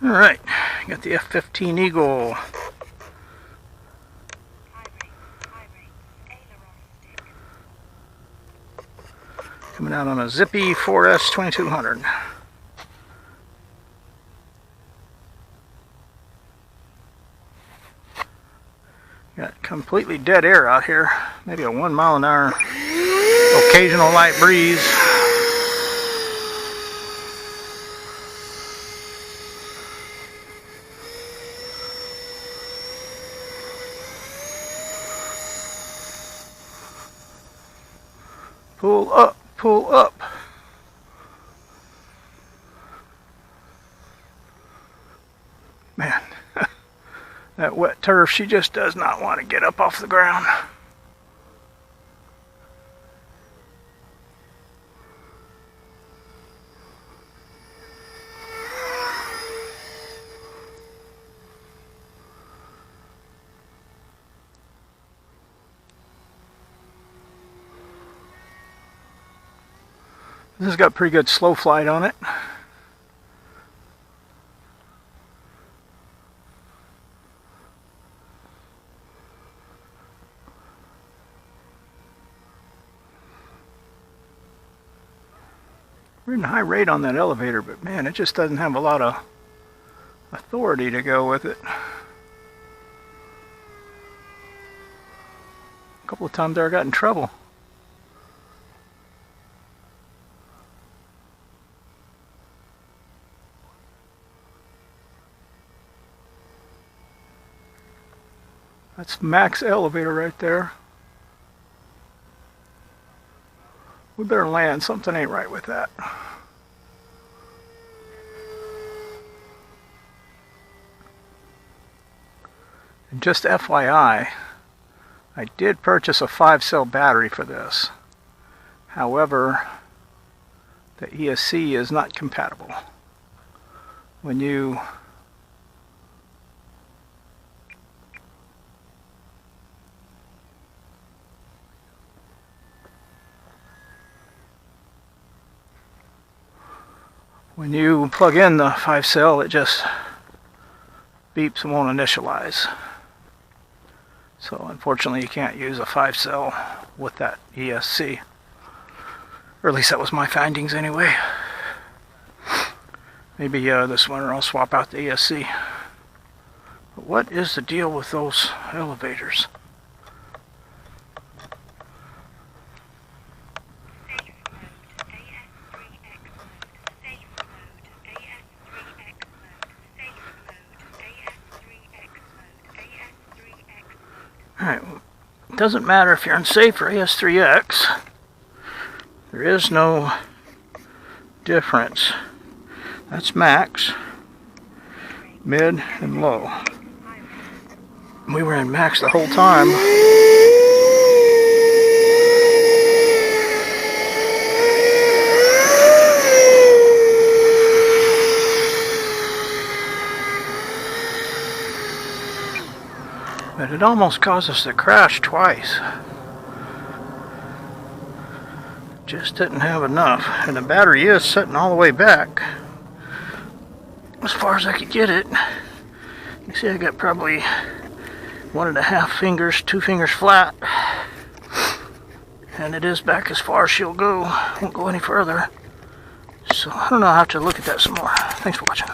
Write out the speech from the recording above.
Alright, got the F-15 Eagle. Coming out on a zippy 4S 2200. Got completely dead air out here. Maybe a 1 mile an hour, occasional light breeze. Pull up, pull up. Man, that wet turf, she just does not want to get up off the ground. This has got pretty good slow flight on it. We're in a high rate on that elevator, but man, it just doesn't have a lot of authority to go with it. A couple of times there I got in trouble. That's max elevator right there. We better land. Something ain't right with that. And just FYI, I did purchase a 5-cell battery for this. However, the ESC is not compatible. When you plug in the 5-cell, it just beeps and won't initialize. So unfortunately you can't use a 5-cell with that ESC. Or at least that was my findings anyway. Maybe this winter I'll swap out the ESC. But what is the deal with those elevators? Alright, it doesn't matter if you're in safe or AS3X. There is no difference. That's max, mid, and low. We were in max the whole time. But it almost caused us to crash twice. Just didn't have enough. And the battery is sitting all the way back, as far as I could get it. You see I got probably 1.5 fingers, 2 fingers flat. And it is back as far as she'll go. Won't go any further. So I don't know, I'll have to look at that some more. Thanks for watching.